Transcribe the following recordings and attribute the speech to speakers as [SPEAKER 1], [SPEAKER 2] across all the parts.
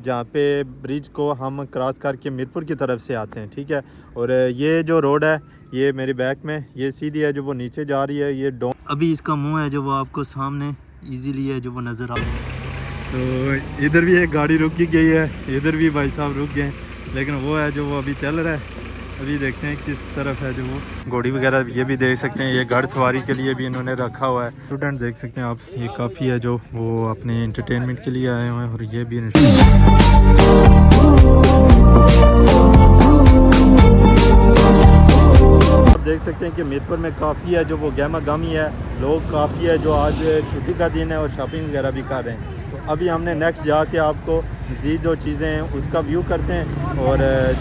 [SPEAKER 1] जहाँ पे ब्रिज को हम क्रॉस करके मीरपुर की तरफ से आते हैं, ठीक है। और ये जो रोड है ये मेरी बैक में ये सीधी है जो वो नीचे जा रही है, ये डोन अभी इसका मुंह है जो वो आपको सामने इजीली है जो वो नज़र आ रहा है। तो इधर भी एक गाड़ी रुकी गई है, इधर भी भाई साहब रुक गए, लेकिन वो है जो वो अभी चल रहा है। अभी देखते हैं किस तरफ है जो वो घोड़ी वगैरह ये भी देख सकते हैं, ये घड़ सवारी के लिए भी इन्होंने रखा हुआ है। स्टूडेंट देख सकते हैं आप, ये काफ़ी है जो वो अपने एंटरटेनमेंट के लिए आए हुए हैं। और ये भी आप देख सकते हैं कि मीरपुर में काफ़ी है जो वो गहमा गहमी है, लोग काफ़ी है जो आज छुट्टी का दिन है और शॉपिंग वगैरह भी कर रहे हैं। तो अभी हमने नेक्स्ट जाके आपको मज़ीद जो चीज़ें हैं उसका व्यू करते हैं, और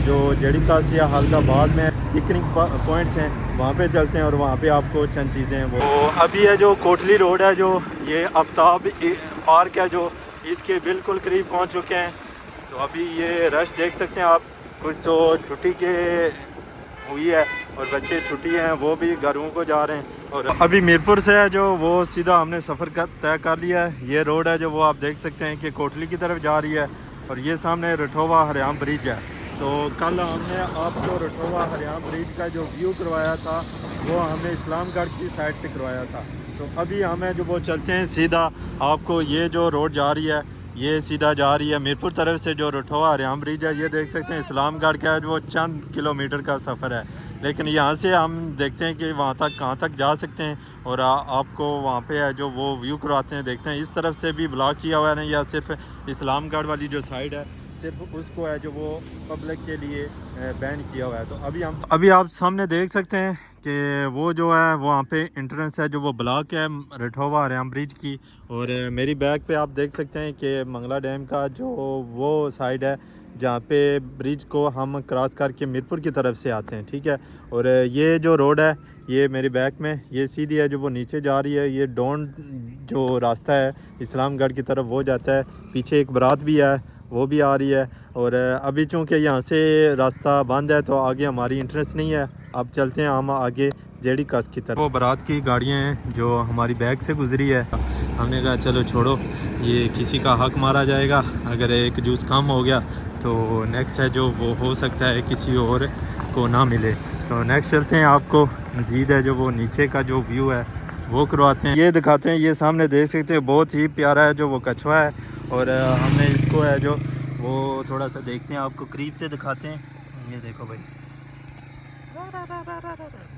[SPEAKER 1] जो जड़ी कासी या हल्का बाद में पिकनिक पॉइंट्स हैं वहाँ पे चलते हैं और वहाँ पे आपको चंद चीज़ें हैं वो। तो अभी है जो कोटली रोड है, जो ये आफ्ताब पार्क है जो इसके बिल्कुल करीब पहुँच चुके हैं। तो अभी ये रश देख सकते हैं आप, कुछ तो छुट्टी के हुई है और बच्चे छुट्टी हैं वो भी घरों को जा रहे हैं। और अभी मीरपुर से है जो वो सीधा हमने सफ़र तय कर लिया है। ये रोड है जो वो आप देख सकते हैं कि कोटली की तरफ जा रही है, और ये सामने रठोवा हरियाम ब्रिज है। तो कल हमने आपको रठोवा हरियाम ब्रिज का जो व्यू करवाया था वो हमने इस्लामगढ़ की साइड से करवाया था। तो अभी हमें जो वो चलते हैं सीधा, आपको ये जो रोड जा रही है ये सीधा जा रही है मीरपुर तरफ से। जो रठोवा हरियाम ब्रिज है ये देख सकते हैं इस्लामगढ़ का है, जो वो चंद किलोमीटर का सफ़र है, लेकिन यहाँ से हम देखते हैं कि वहाँ तक कहाँ तक जा सकते हैं। और आपको वहाँ पे है जो वो व्यू करवाते हैं, देखते हैं इस तरफ से भी ब्लॉक किया हुआ है नहीं, या सिर्फ इस्लामगढ़ वाली जो साइड है सिर्फ उसको है जो वो पब्लिक के लिए बैन किया हुआ है। तो अभी आप सामने देख सकते हैं कि वो जो है वहाँ पे एंट्रेंस है जो वो ब्लॉक है रठोवा हरियाम ब्रिज की। और मेरी बैक पे आप देख सकते हैं कि मंगला डैम का जो वो साइड है जहाँ पे ब्रिज को हम क्रॉस करके मीरपुर की तरफ से आते हैं, ठीक है। और ये जो रोड है ये मेरी बैक में ये सीधी है जो वो नीचे जा रही है, ये डोन जो रास्ता है इस्लामगढ़ की तरफ वो जाता है। पीछे एक बारात भी है वो भी आ रही है। और अभी चूँकि यहाँ से रास्ता बंद है तो आगे हमारी इंटरेस्ट नहीं है, अब चलते हैं हम आगे जेडी कस की तरफ। वो बारात की गाड़ियाँ हैं जो हमारी बैग से गुजरी है, हमने कहा चलो छोड़ो ये किसी का हक मारा जाएगा, अगर एक जूस कम हो गया तो नेक्स्ट है जो वो हो सकता है किसी और को ना मिले। तो नेक्स्ट चलते हैं, आपको मज़ीद है जो वो नीचे का जो व्यू है वो करवाते हैं, ये दिखाते हैं। ये सामने देख सकते हैं बहुत ही प्यारा है जो वो कछुआ है, और हमने इसको है जो वो थोड़ा सा देखते हैं, आपको करीब से दिखाते हैं। ये देखो भाई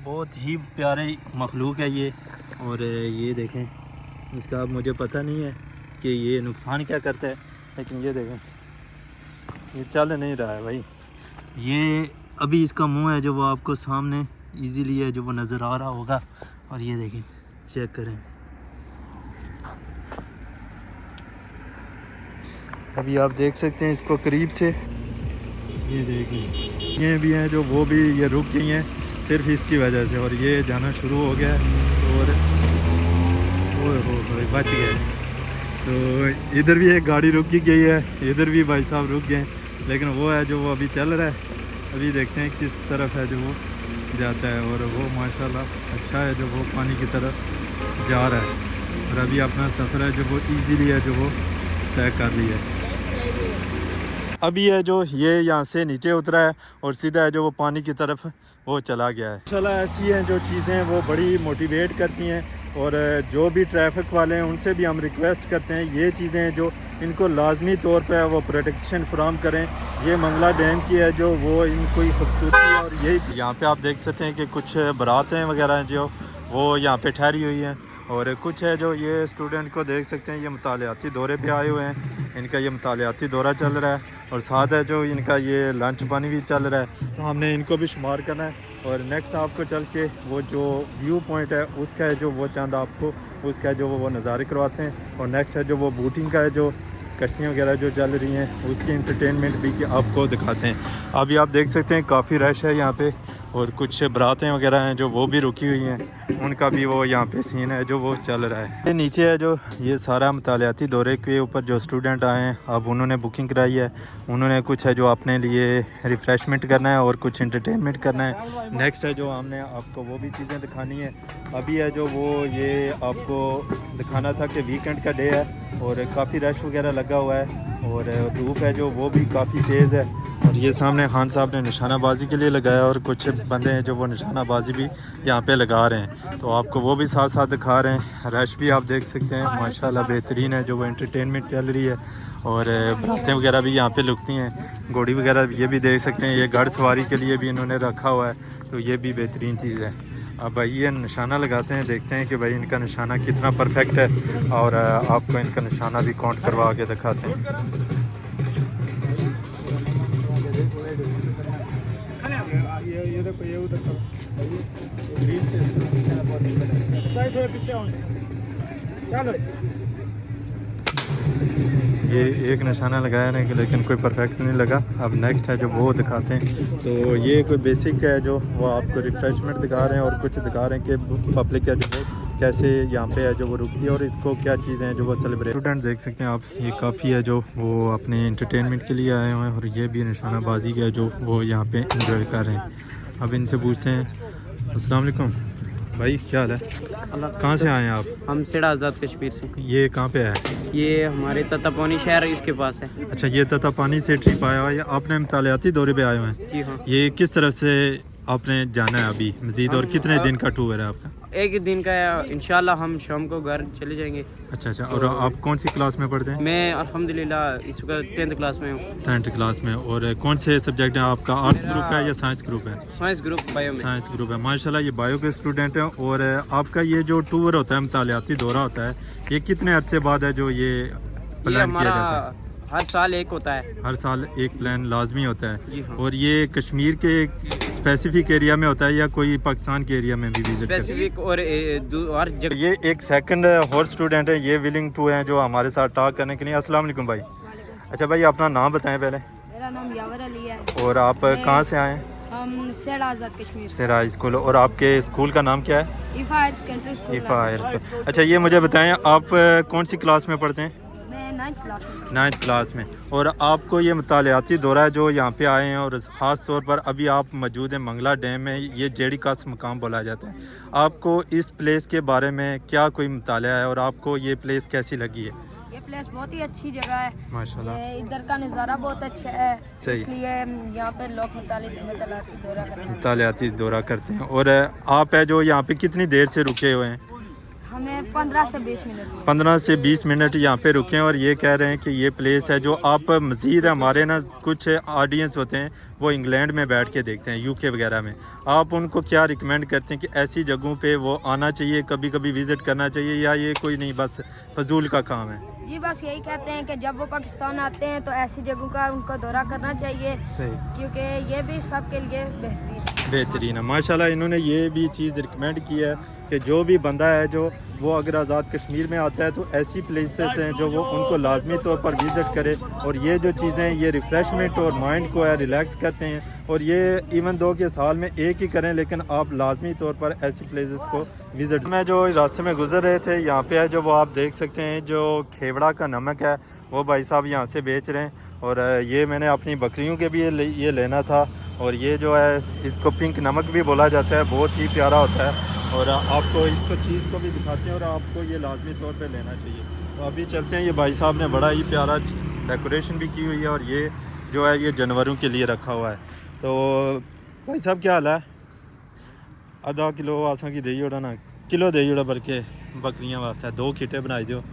[SPEAKER 1] बहुत ही प्यारे मखलूक है ये। और ये देखें इसका अब मुझे पता नहीं है कि ये नुकसान क्या करता है, लेकिन ये देखें ये चल नहीं रहा है भाई। ये अभी इसका मुंह है जो वो आपको सामने इजीली है जो वो नज़र आ रहा होगा। और ये देखें चेक करें, अभी आप देख सकते हैं इसको करीब से, ये देखें ये भी हैं जो वो भी ये रुक गई हैं सिर्फ इसकी वजह से, और ये जाना शुरू हो गया है। और हो बच गए। तो इधर भी एक गाड़ी रुकी गई है, इधर भी भाई साहब रुक गए, लेकिन वो है जो वो अभी चल रहा है। अभी देखते हैं किस तरफ है जो वो जाता है, और वो माशाल्लाह अच्छा है जो वो पानी की तरफ जा रहा है। और अभी अपना सफ़र है जो वो ईज़िली है जो वो तय कर लिया है। अभी है जो ये यहाँ से नीचे उतरा है और सीधा है जो वो पानी की तरफ वो चला गया है। माशाल्लाह ऐसी हैं जो चीज़ें वो बड़ी मोटिवेट करती हैं, और जो भी ट्रैफिक वाले हैं उनसे भी हम रिक्वेस्ट करते हैं ये चीज़ें जो इनको लाजमी तौर पे वो प्रोटेक्शन फराहम करें। ये मंगला डैम की है जो वो इनको खूबसूरती है। और यही यहाँ पे आप देख सकते हैं कि कुछ बारातें वगैरह जो वो यहाँ पे ठहरी हुई हैं, और कुछ है जो ये स्टूडेंट को देख सकते हैं ये मुतालियाती दौरे पे आए हुए हैं, इनका ये मुतालियाती दौरा चल रहा है, और साथ है जो इनका ये लंच पानी भी चल रहा है। तो हमने इनको भी शुमार करना है। और नेक्स्ट आपको चल के वो जो व्यू पॉइंट है उसका है जो वो चंद आपको उसका है जो वो नज़ारे करवाते हैं। और नेक्स्ट है जो वो बोटिंग का है जो कश्तियाँ वगैरह जो चल रही हैं उसकी इंटरटेनमेंट भी कि आपको दिखाते हैं। अभी आप देख सकते हैं काफ़ी रश है यहाँ पे, और कुछ बरातें वगैरह हैं जो वो भी रुकी हुई हैं, उनका भी वो यहाँ पे सीन है जो वो चल रहा है। ये नीचे है जो ये सारा मुतालियाती दौरे के ऊपर जो स्टूडेंट आए हैं, अब उन्होंने बुकिंग कराई है, उन्होंने कुछ है जो अपने लिए रिफ़्रेशमेंट करना है और कुछ इंटरटेनमेंट करना है। नेक्स्ट है जो हमने आपको वो भी चीज़ें दिखानी है। अभी है जो वो ये आपको दिखाना था कि वीकेंड का डे है और काफ़ी रश वगैरह लगा हुआ है और धूप है जो वो भी काफ़ी तेज़ है। और ये सामने खान साहब ने निशानाबाजी के लिए लगाया और कुछ बंदे हैं जो वो निशानाबाजी भी यहाँ पे लगा रहे हैं, तो आपको वो भी साथ साथ दिखा रहे हैं। रश भी आप देख सकते हैं माशाल्लाह बेहतरीन है जो वो एंटरटेनमेंट चल रही है और बरातें वगैरह भी यहाँ पे लुकती हैं। घोड़ी वगैरह ये भी देख सकते हैं, ये घड़ सवारी के लिए भी इन्होंने रखा हुआ है, तो ये भी बेहतरीन चीज़ है। अब भाई ये निशाना लगाते हैं, देखते हैं कि भाई इनका निशाना कितना परफेक्ट है और आपको इनका निशाना भी काउंट करवा के दिखाते हैं। ये एक निशाना लगाया ना कि लेकिन कोई परफेक्ट नहीं लगा। अब नेक्स्ट है जो वो दिखाते हैं, तो ये कोई बेसिक है जो वो आपको रिफ़्रेशमेंट दिखा रहे हैं और कुछ दिखा रहे हैं कि पब्लिक है जो वो कैसे यहाँ पे है जो वो रुकती है और इसको क्या चीज़ें हैं जो वो सेलिब्रेट। स्टूडेंट देख सकते हैं आप, ये काफ़ी है जो वो अपने इंटरटेनमेंट के लिए आए हुए हैं और ये भी निशानाबाजी का जो वो यहाँ पे इंजॉय कर रहे हैं। अब इनसे पूछते हैं, अस्सलाम वालेकुम भाई, क्या हाल है? कहाँ से आए हैं आप?
[SPEAKER 2] हम सेड़ा आज़ाद कश्मीर से।
[SPEAKER 1] ये कहाँ पे है?
[SPEAKER 2] ये हमारे ततापानी शहर इसके पास है।
[SPEAKER 1] अच्छा, ये ततापानी से ट्रिप आया हुआ है, आपने मुतालियाती दौरे पे आए हुए हैं?
[SPEAKER 2] जी हाँ।
[SPEAKER 1] ये किस तरफ से आपने जाना है अभी मज़ीद और कितने दिन का टूर है आपका?
[SPEAKER 2] एक दिन का है, इंशाल्लाह हम शाम को घर चले जाएंगे।
[SPEAKER 1] अच्छा अच्छा, और आप कौन सी क्लास में पढ़ते हैं?
[SPEAKER 2] मैं अल्हम्दुलिल्लाह इस वक्त 10th क्लास में हूँ।
[SPEAKER 1] 10th क्लास में। और कौन से सब्जेक्ट हैं आपका? आर्ट्स ग्रुप है या साइंस ग्रुप है?
[SPEAKER 2] साइंस ग्रुप बायो में।
[SPEAKER 1] साइंस ग्रुप है, माशाल्लाह ये बायो के स्टूडेंट हैं। और आपका ये जो टूर होता है, मुतालियाती दौरा होता है, ये कितने अरसे बाद है जो ये प्लान किया जाता है?
[SPEAKER 2] हर साल एक होता है।
[SPEAKER 1] हर साल एक प्लान लाजमी होता है।
[SPEAKER 2] जी हाँ।
[SPEAKER 1] और ये कश्मीर के स्पेसिफिक एरिया में होता है या कोई पाकिस्तान के एरिया में भी विजिट करते हैं?
[SPEAKER 2] स्पेसिफिक और हर जगह।
[SPEAKER 1] ये एक सेकंड और स्टूडेंट है, ये विलिंग टू हैं जो हमारे साथ टॉक करने के लिए। अस्सलाम वालेकुम भाई। अच्छा भाई, अपना नाम बताएं पहले।
[SPEAKER 3] मेरा नाम यावर अली है।
[SPEAKER 1] और आप कहाँ से आए हैं?
[SPEAKER 3] हम सेड़ा आज़ाद कश्मीर से।
[SPEAKER 1] सेरा स्कूल। और आपके स्कूल का नाम क्या है?
[SPEAKER 3] ईफा हायर सेकेंडरी स्कूल।
[SPEAKER 1] ईफा हायर स्कूल। अच्छा, ये मुझे बताएं आप कौन सी क्लास में पढ़ते हैं?
[SPEAKER 3] मैं 9th क्लास में।
[SPEAKER 1] 9th क्लास में। और आपको ये मुतालियाती दौरा है जो यहाँ पे आए हैं और ख़ास तौर पर अभी आप मौजूद हैं मंगला डैम में, ये जेडी कास मकाम बोला जाता है। आपको इस प्लेस के बारे में क्या कोई मुतालिया है और आपको ये प्लेस कैसी लगी है?
[SPEAKER 3] ये प्लेस बहुत ही अच्छी जगह है
[SPEAKER 1] माशाल्लाह।
[SPEAKER 3] ये इधर का नज़ारा बहुत अच्छा है,
[SPEAKER 1] सही।
[SPEAKER 3] इसलिए यहाँ पे लोग मुतालियाती दौरा करते हैं।
[SPEAKER 1] मुतालियाती दौरा करते हैं। और आप है जो यहाँ पे कितनी देर से रुके हुए हैं?
[SPEAKER 3] हमें 15 से 20 मिनट।
[SPEAKER 1] 15 से 20 मिनट यहाँ पे रुके हैं और ये कह रहे हैं कि ये प्लेस है जो आप मज़ीद हमारे ना कुछ ऑडियंस होते हैं वो इंग्लैंड में बैठ के देखते हैं, यूके वगैरह में, आप उनको क्या रिकमेंड करते हैं कि ऐसी जगहों पे वो आना चाहिए, कभी कभी विज़िट करना चाहिए, या ये कोई नहीं बस फजूल का काम है?
[SPEAKER 3] जी बस यही कहते हैं कि जब वो पाकिस्तान आते हैं तो ऐसी जगहों का उनको दौरा करना चाहिए।
[SPEAKER 1] सही।
[SPEAKER 3] क्योंकि ये भी सबके लिए
[SPEAKER 1] बेहतरीन है माशाल्लाह। इन्होंने ये भी चीज़ रिकमेंड की है कि जो भी बंदा है जो वो अगर आज़ाद कश्मीर में आता है तो ऐसी प्लेसेस हैं जो वो उनको लाजमी तौर पर विज़िट करे। और ये जो चीज़ें हैं ये रिफ़्रेशमेंट और माइंड को है रिलैक्स करते हैं। और ये इवन दो के साल में एक ही करें, लेकिन आप लाजमी तौर पर ऐसी प्लेसेस को विज़िट। मैं जो रास्ते में गुजर रहे थे यहाँ पे है जो वो आप देख सकते हैं जो खेवड़ा का नमक है वो भाई साहब यहाँ से बेच रहे हैं। और ये मैंने अपनी बकरियों के भी ये लेना था। और ये जो है इसको पिंक नमक भी बोला जाता है, बहुत ही प्यारा होता है। और आपको इसको चीज़ को भी दिखाते हैं और आपको ये लाजमी तौर पे लेना चाहिए। तो अभी चलते हैं। ये भाई साहब ने बड़ा ही प्यारा डेकोरेशन भी की हुई है और ये जो है ये जानवरों के लिए रखा हुआ है। तो भाई साहब क्या हाल है? आधा किलो आसा की देई ओड़ा ना, किलो देई ओड़ा बल्कि बकरियां वास्ते 2 खिटे बनाई दो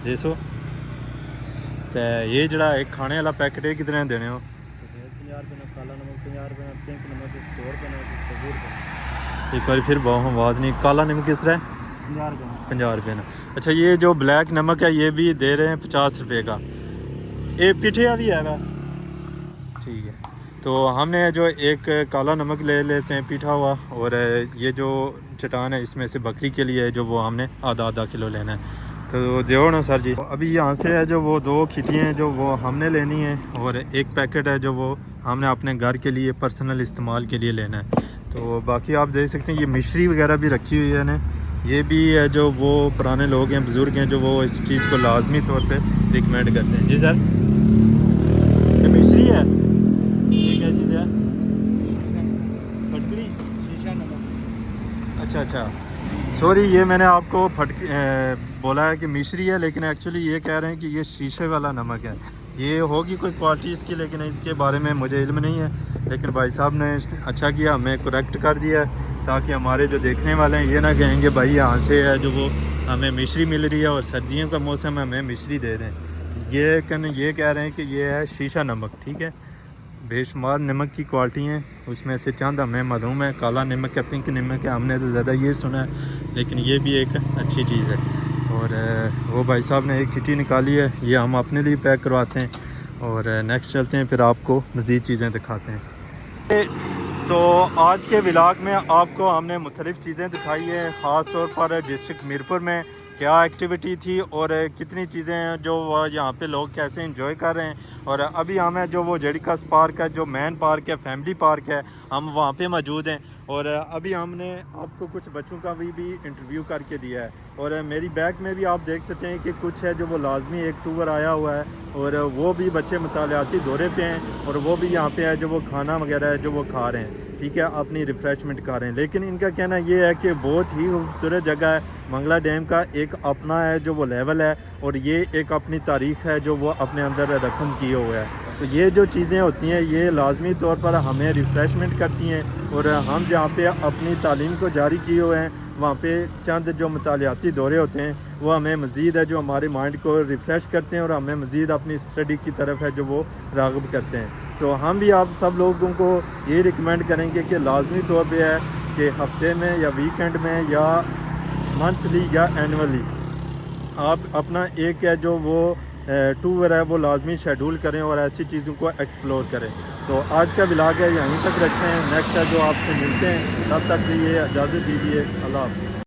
[SPEAKER 1] देसो। तो ये जड़ा एक खाने वाला पैकेट है कितने देने हो? 50 रुपये, काला नमक 50 रुपये, पिंक नमक 100 रुपये, 100 रुपये। एक बार फिर बहुत आवाज़ नहीं। काला नमक किस तरह? 50 रुपये ना। अच्छा, ये जो ब्लैक नमक है ये भी दे रहे हैं 50 रुपये का। ये पिठिया भी है वह? ठीक है। तो हमने जो एक काला नमक ले लेते हैं पीठा हुआ, और ये जो चट्टान है इसमें से बकरी के लिए जो वो हमने आधा किलो लेना है। तो दो ना सर जी। अभी यहाँ से है जो वो 2 खिटियाँ हैं जो वो हमने लेनी है, और एक पैकेट है जो वो हमने अपने घर के लिए पर्सनल इस्तेमाल के लिए लेना है। तो बाकी आप देख सकते हैं ये मिश्री वगैरह भी रखी हुई है ना, ये भी है जो वो पुराने लोग हैं, बुज़ुर्ग हैं, जो वो इस चीज़ को लाजमी तौर पे रिकमेंड करते हैं। जी सर, ये मिश्री है, ये क्या चीज़ है? फटकड़ी? अच्छा, सॉरी, ये मैंने आपको बोला है कि मिश्री है, लेकिन एक्चुअली ये कह रहे हैं कि ये शीशे वाला नमक है। ये होगी कोई क्वालिटी इसकी, लेकिन इसके बारे में मुझे इल्म नहीं है। लेकिन भाई साहब ने अच्छा किया, हमें करेक्ट कर दिया, ताकि हमारे जो देखने वाले हैं ये ना कहेंगे भाई यहाँ से है जो वो हमें मिश्री मिल रही है और सर्दियों का मौसम है हमें मिश्री दे दें। ये कह रहे हैं कि ये है शीशा नमक, ठीक है। बेशुमार नमक की क्वालिटी हैं, उसमें से चंद हमें मालूम है, काला नमक है, पिंक नमक है, हमने तो ज़्यादा ये सुना है, लेकिन ये भी एक अच्छी चीज़ है। और वो भाई साहब ने एक किटी निकाली है, ये हम अपने लिए पैक करवाते हैं। और नेक्स्ट चलते हैं, फिर आपको मज़ीद चीज़ें दिखाते हैं। तो आज के व्लॉग में आपको हमने मुख्तलिफ़ चीज़ें दिखाई है, ख़ास तौर पर डिस्ट्रिक्ट मीरपुर में क्या एक्टिविटी थी और कितनी चीज़ें हैं जो यहाँ पे लोग कैसे एंजॉय कर रहे हैं। और अभी हम हैं जो वो जेडिकस पार्क है, जो मेन पार्क है, फैमिली पार्क है, हम वहाँ पे मौजूद हैं। और अभी हमने आपको कुछ बच्चों का भी इंटरव्यू करके दिया है। और मेरी बैग में भी आप देख सकते हैं कि कुछ है जो वो लाजमी एक टूर आया हुआ है, और वो भी बच्चे मुतालियाती दौरे पे हैं, और वो भी यहाँ पे है जो वो खाना वगैरह है जो वो खा रहे हैं, ठीक है, अपनी रिफ़्रेशमेंट कर रहे हैं। लेकिन इनका कहना ये है कि बहुत ही खूबसूरत जगह है, मंगला डैम का एक अपना है जो वो लेवल है, और ये एक अपनी तारीख़ है जो वो अपने अंदर रकम किए हुए है। तो ये जो चीज़ें होती हैं ये लाजमी तौर पर हमें रिफ़्रेशमेंट करती हैं। और हम जहाँ पे अपनी तालीम को जारी किए हुए हैं, वहाँ पे चंद जो मुतालियाती दौरे होते हैं वो हमें मज़ीद है जो हमारे माइंड को रिफ़्रेश करते हैं, और हमें मज़ीद अपनी स्टडी की तरफ है जो वो राग़िब करते हैं। तो हम भी आप सब लोगों को ये रिकमेंड करेंगे कि लाजमी तौर पे है कि हफ्ते में या वीकेंड में या मंथली या एनुअली आप अपना एक है जो वो टूर है वो लाजमी शेड्यूल करें और ऐसी चीज़ों को एक्सप्लोर करें। तो आज का व्लॉग है यहीं तक रखते हैं, नेक्स्ट है जो आपसे मिलते हैं, तब तक के लिए इजाज़त दीजिए। अल्लाह हाफ़िज़।